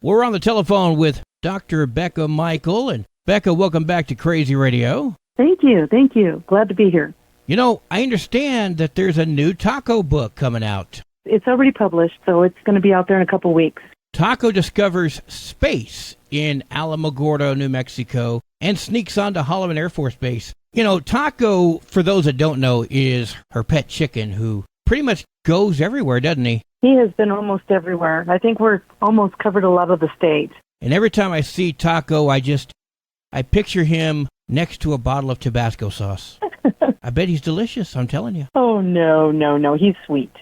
We're on the telephone with Dr. Becca Michael. And Becca, welcome back to Crazy Radio. Thank you. Glad to be here. You know, I understand that there's a new taco book coming out. It's already published, so it's going to be out there in a couple weeks. Taco discovers space in Alamogordo, New Mexico, and sneaks onto Holloman Air Force Base. You know, Taco, for those that don't know, is her pet chicken who pretty much goes everywhere, doesn't he? He has been almost everywhere. I think we're almost covered a lot of the state. And every time I see Taco, I picture him next to a bottle of Tabasco sauce. I bet he's delicious, I'm telling you. Oh, no. He's sweet.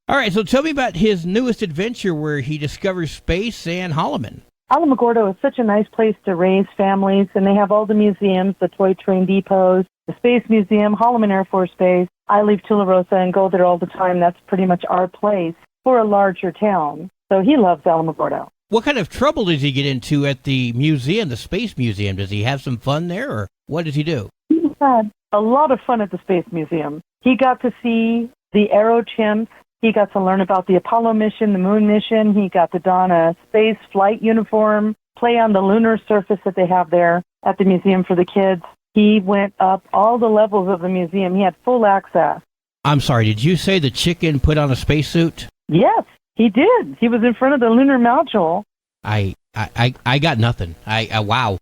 All right, so tell me about his newest adventure where he discovers space and Holloman. Alamogordo is such a nice place to raise families, and they have all the museums, the toy train depots, the Space Museum, Holloman Air Force Base. I leave Tularosa and go there all the time. That's pretty much our place for a larger town. So he loves Alamogordo. What kind of trouble does he get into at the museum, the Space Museum? Does he have some fun there, or what does he do? He had a lot of fun at the Space Museum. He got to see the aero chimps. He got to learn about the Apollo mission, the moon mission. He got to don a space flight uniform, play on the lunar surface that they have there at the museum for the kids. He went up all the levels of the museum. He had full access. I'm sorry, did you say the chicken put on a spacesuit? Yes, he did. He was in front of the lunar module. I got nothing. Wow.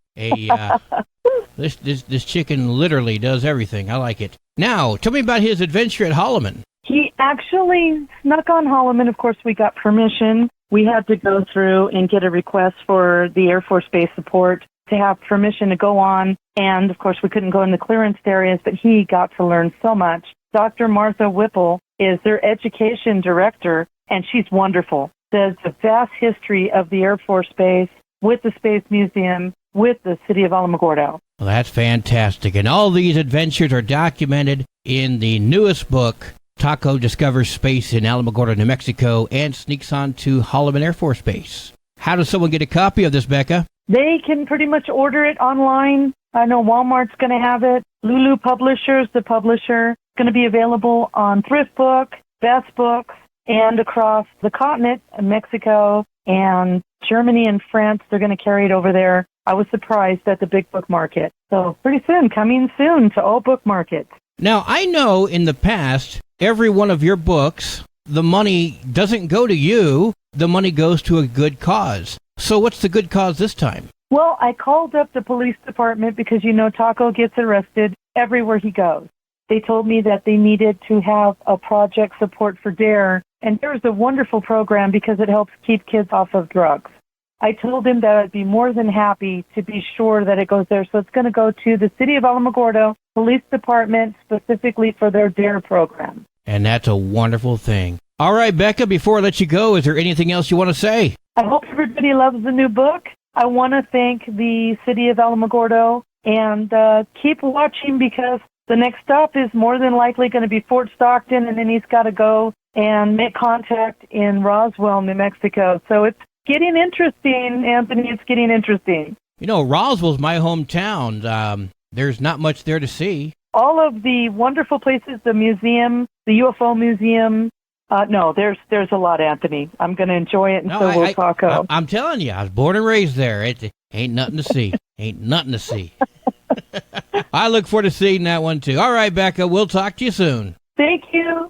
This chicken literally does everything. I like it. Now, tell me about his adventure at Holloman. He actually snuck on Holloman. Of course, we got permission. We had to go through and get a request for the Air Force Base support to have permission to go on. And, of course, we couldn't go in the clearance areas, but he got to learn so much. Dr. Martha Whipple is their education director, and she's wonderful. There's a vast history of the Air Force Base with the Space Museum, with the city of Alamogordo. Well, that's fantastic. And all these adventures are documented in the newest book, Taco discovers space in Alamogordo, New Mexico, and sneaks on to Holloman Air Force Base. How does someone get a copy of this, Becca? They can pretty much order it online. I know Walmart's going to have it. Lulu Publishers, the publisher, going to be available on Thrift Book, Best Books, and across the continent, Mexico and Germany and France. They're going to carry it over there. I was surprised at the big book market. So pretty soon, coming soon to all book markets. Now, I know in the past, every one of your books, the money doesn't go to you. The money goes to a good cause. So what's the good cause this time? Well, I called up the police department because, you know, Taco gets arrested everywhere he goes. They told me that they needed to have a project support for DARE, and DARE is a wonderful program because it helps keep kids off of drugs. I told him that I'd be more than happy to be sure that it goes there. So it's going to go to the city of Alamogordo Police Department specifically for their DARE program. And that's a wonderful thing. All right, Becca, before I let you go, is there anything else you want to say? I hope everybody loves the new book. I want to thank the city of Alamogordo and keep watching because the next stop is more than likely going to be Fort Stockton, and then he's got to go and make contact in Roswell, New Mexico. So it's getting interesting, Anthony. It's getting interesting. You know, Roswell's my hometown. There's not much there to see. All of the wonderful places, the museum, the UFO museum. No, there's a lot, Anthony. I'm going to enjoy it, and so will Taco. I'm telling you, I was born and raised there. It ain't nothing to see. Ain't nothing to see. I look forward to seeing that one, too. All right, Becca, we'll talk to you soon. Thank you.